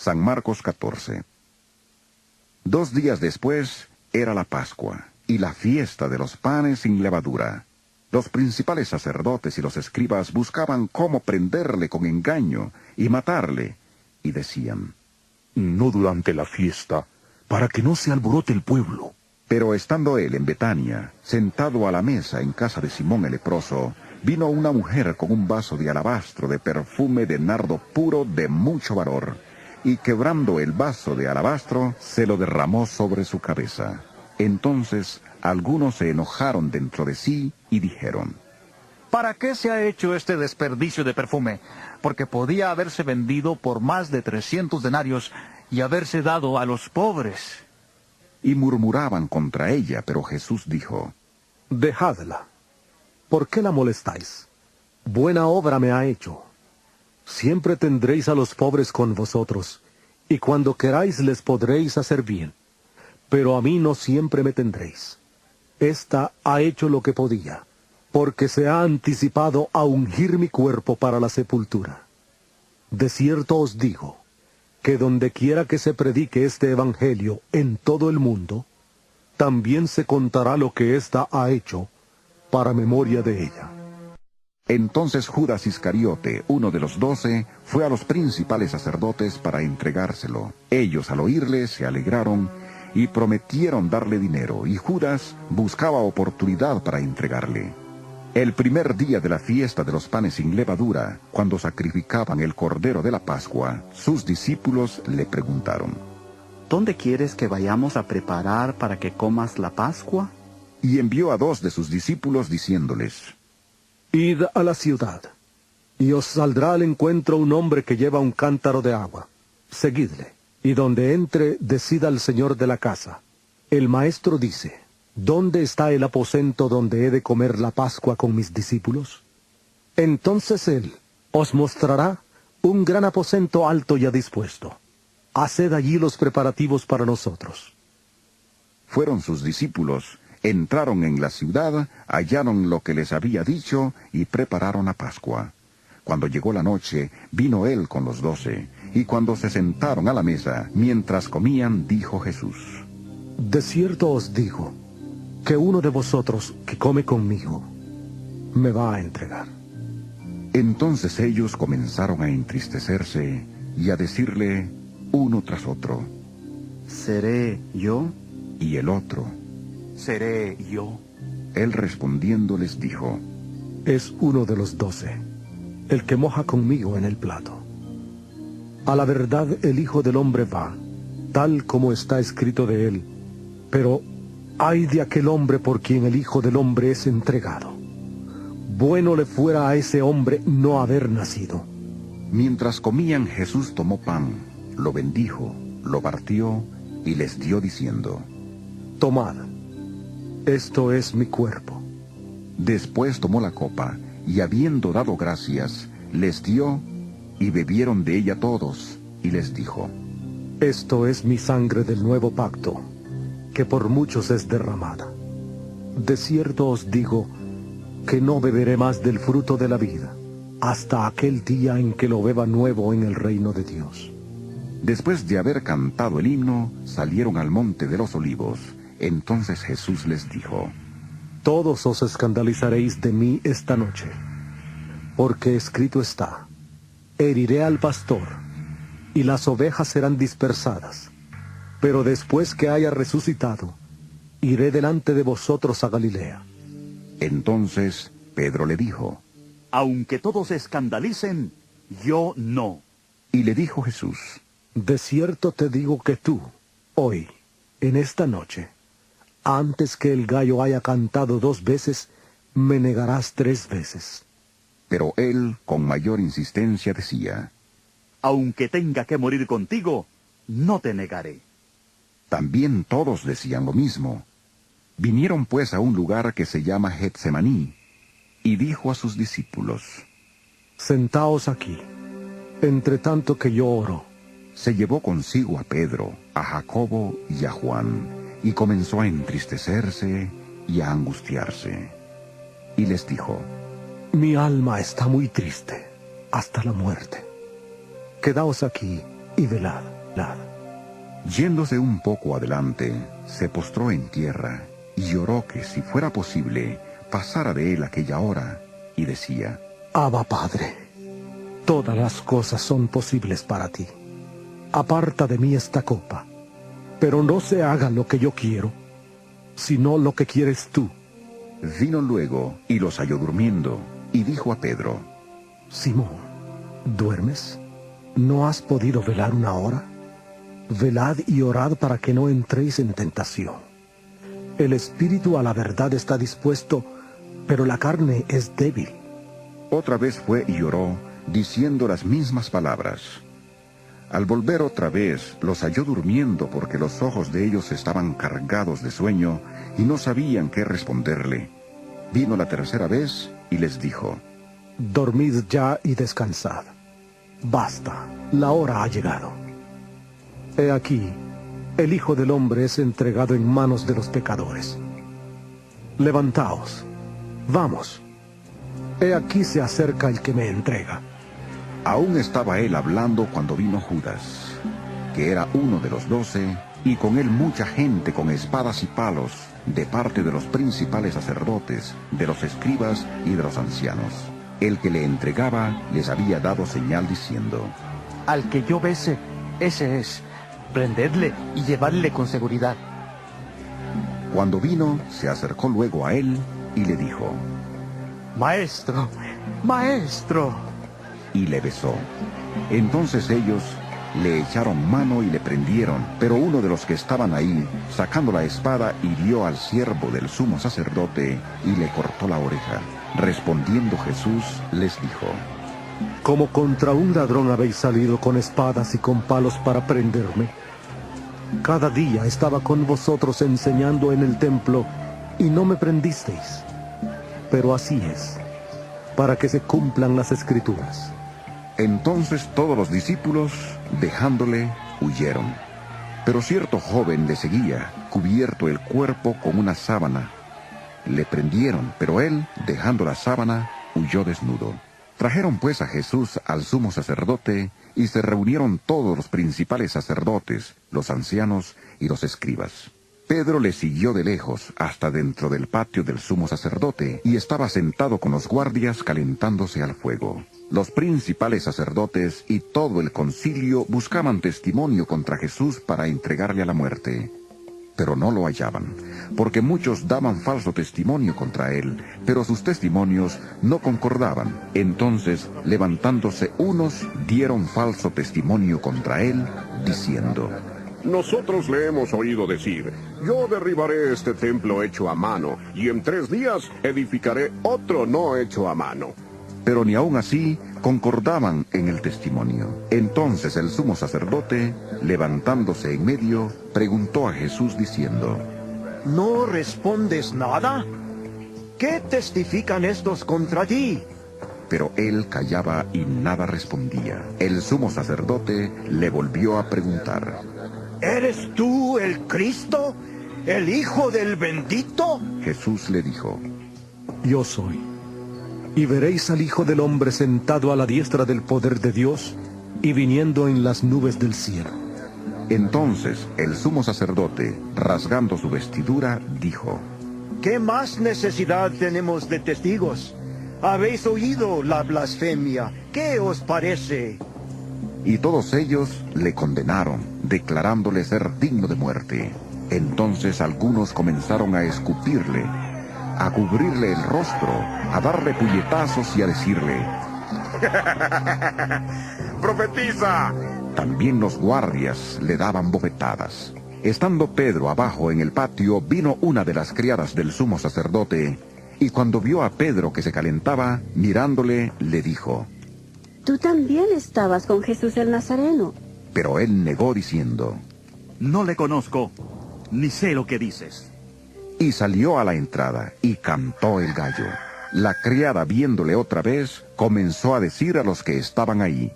San Marcos 14. 2 días después era la Pascua y la fiesta de los panes sin levadura. Los principales sacerdotes y los escribas buscaban cómo prenderle con engaño y matarle, y decían: no durante la fiesta, para que no se alborote el pueblo. Pero estando él en Betania, sentado a la mesa en casa de Simón el leproso, vino una mujer con un vaso de alabastro de perfume de nardo puro de mucho valor, y quebrando el vaso de alabastro, se lo derramó sobre su cabeza. Entonces algunos se enojaron dentro de sí y dijeron: ¿para qué se ha hecho este desperdicio de perfume? Porque podía haberse vendido por más de 300 denarios y haberse dado a los pobres. Y murmuraban contra ella, pero Jesús dijo: dejadla. ¿Por qué la molestáis? Buena obra me ha hecho. Siempre tendréis a los pobres con vosotros, y cuando queráis les podréis hacer bien. Pero a mí no siempre me tendréis. Esta ha hecho lo que podía, porque se ha anticipado a ungir mi cuerpo para la sepultura. De cierto os digo, que donde quiera que se predique este evangelio en todo el mundo, también se contará lo que ésta ha hecho, para memoria de ella. Entonces Judas Iscariote, uno de los 12, fue a los principales sacerdotes para entregárselo. Ellos al oírle se alegraron y prometieron darle dinero, y Judas buscaba oportunidad para entregarle. El primer día de la fiesta de los panes sin levadura, cuando sacrificaban el cordero de la Pascua, sus discípulos le preguntaron: ¿dónde quieres que vayamos a preparar para que comas la Pascua? Y envió a 2 de sus discípulos diciéndoles: id a la ciudad, y os saldrá al encuentro un hombre que lleva un cántaro de agua. Seguidle, y donde entre, decid al señor de la casa: el maestro dice, ¿dónde está el aposento donde he de comer la Pascua con mis discípulos? Entonces él os mostrará un gran aposento alto ya dispuesto. Haced allí los preparativos para nosotros. Fueron sus discípulos, entraron en la ciudad, hallaron lo que les había dicho y prepararon la Pascua. Cuando llegó la noche, vino él con los 12, y cuando se sentaron a la mesa, mientras comían, dijo Jesús: de cierto os digo, que uno de vosotros que come conmigo, me va a entregar. Entonces ellos comenzaron a entristecerse y a decirle uno tras otro: ¿seré yo? Y el otro: ¿seré yo? Él respondiendo les dijo: es uno de los 12, el que moja conmigo en el plato. A la verdad el Hijo del Hombre va, tal como está escrito de él, pero ay de aquel hombre por quien el Hijo del Hombre es entregado. Bueno le fuera a ese hombre no haber nacido. Mientras comían, Jesús tomó pan, lo bendijo, lo partió y les dio diciendo: tomad, esto es mi cuerpo. Después tomó la copa, y habiendo dado gracias, les dio, y bebieron de ella todos, y les dijo: esto es mi sangre del nuevo pacto, que por muchos es derramada. De cierto os digo, que no beberé más del fruto de la vida, hasta aquel día en que lo beba nuevo en el reino de Dios. Después de haber cantado el himno, salieron al monte de los olivos. Entonces Jesús les dijo: todos os escandalizaréis de mí esta noche, porque escrito está: heriré al pastor, y las ovejas serán dispersadas. Pero después que haya resucitado, iré delante de vosotros a Galilea. Entonces Pedro le dijo: aunque todos se escandalicen, yo no. Y le dijo Jesús: de cierto te digo que tú, hoy, en esta noche, antes que el gallo haya cantado 2 veces, me negarás 3 veces. Pero él con mayor insistencia decía: aunque tenga que morir contigo, no te negaré. También todos decían lo mismo. Vinieron pues a un lugar que se llama Getsemaní, y dijo a sus discípulos: sentaos aquí, entre tanto que yo oro. Se llevó consigo a Pedro, a Jacobo y a Juan, y comenzó a entristecerse y a angustiarse. Y les dijo: mi alma está muy triste, hasta la muerte. Quedaos aquí y velad. Yéndose un poco adelante, se postró en tierra y oró que, si fuera posible, pasara de él aquella hora, y decía: Abba, Padre, todas las cosas son posibles para ti. Aparta de mí esta copa, pero no se haga lo que yo quiero, sino lo que quieres tú. Vino luego y los halló durmiendo, y dijo a Pedro: Simón, ¿duermes? ¿No has podido velar una hora? Velad y orad para que no entréis en tentación. El espíritu a la verdad está dispuesto, pero la carne es débil. Otra vez fue y oró, diciendo las mismas palabras. Al volver otra vez, los halló durmiendo, porque los ojos de ellos estaban cargados de sueño, y no sabían qué responderle. Vino la tercera vez y les dijo: Dormid ya y descansad. Basta, la hora ha llegado. He aquí, el Hijo del Hombre es entregado en manos de los pecadores. Levantaos, vamos. He aquí se acerca el que me entrega. Aún estaba él hablando cuando vino Judas, que era uno de los 12, y con él mucha gente con espadas y palos, de parte de los principales sacerdotes, de los escribas y de los ancianos. El que le entregaba les había dado señal diciendo: Al que yo bese, ese es. Prendedle y llevadle con seguridad. Cuando vino, se acercó luego a él y le dijo: Maestro, maestro. Y le besó. Entonces ellos le echaron mano y le prendieron, pero uno de los que estaban ahí, sacando la espada, hirió al siervo del sumo sacerdote y le cortó la oreja. Respondiendo Jesús, les dijo: Como contra un ladrón habéis salido con espadas y con palos para prenderme. Cada día estaba con vosotros enseñando en el templo, y no me prendisteis. Pero así es, para que se cumplan las Escrituras. Entonces todos los discípulos, dejándole, huyeron. Pero cierto joven le seguía, cubierto el cuerpo con una sábana. Le prendieron, pero él, dejando la sábana, huyó desnudo. Trajeron pues a Jesús al sumo sacerdote, y se reunieron todos los principales sacerdotes, los ancianos y los escribas. Pedro le siguió de lejos hasta dentro del patio del sumo sacerdote, y estaba sentado con los guardias calentándose al fuego. Los principales sacerdotes y todo el concilio buscaban testimonio contra Jesús para entregarle a la muerte. Pero no lo hallaban, porque muchos daban falso testimonio contra él, pero sus testimonios no concordaban. Entonces, levantándose unos, dieron falso testimonio contra él, diciendo: Nosotros le hemos oído decir: yo derribaré este templo hecho a mano, y en 3 días edificaré otro no hecho a mano. Pero ni aun así concordaban en el testimonio. Entonces el sumo sacerdote, levantándose en medio, preguntó a Jesús diciendo: ¿No respondes nada? ¿Qué testifican estos contra ti? Pero él callaba y nada respondía. El sumo sacerdote le volvió a preguntar: ¿Eres tú el Cristo, el Hijo del Bendito? Jesús le dijo: Yo soy. Y veréis al Hijo del Hombre sentado a la diestra del poder de Dios y viniendo en las nubes del cielo. Entonces el sumo sacerdote, rasgando su vestidura, dijo: ¿Qué más necesidad tenemos de testigos? Habéis oído la blasfemia. ¿Qué os parece? Y todos ellos le condenaron, declarándole ser digno de muerte. Entonces algunos comenzaron a escupirle, a cubrirle el rostro, a darle puñetazos y a decirle: ¡Profetiza! También los guardias le daban bofetadas. Estando Pedro abajo en el patio, vino una de las criadas del sumo sacerdote, y cuando vio a Pedro que se calentaba, mirándole, le dijo: Tú también estabas con Jesús el Nazareno. Pero él negó diciendo: No le conozco, ni sé lo que dices. Y salió a la entrada, y cantó el gallo. La criada, viéndole otra vez, comenzó a decir a los que estaban ahí: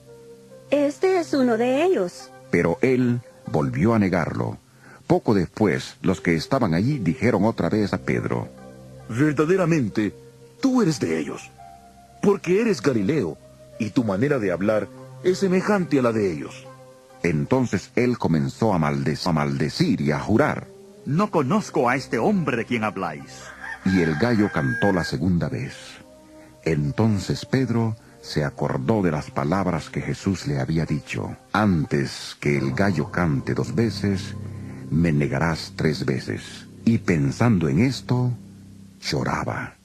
Este es uno de ellos. Pero él volvió a negarlo. Poco después, los que estaban allí dijeron otra vez a Pedro: Verdaderamente, tú eres de ellos, porque eres Galileo, y tu manera de hablar es semejante a la de ellos. Entonces él comenzó a maldecir y a jurar. No conozco a este hombre de quien habláis. Y el gallo cantó la segunda vez. Entonces Pedro se acordó de las palabras que Jesús le había dicho. Antes que el gallo cante 2 veces, me negarás 3 veces. Y pensando en esto, lloraba.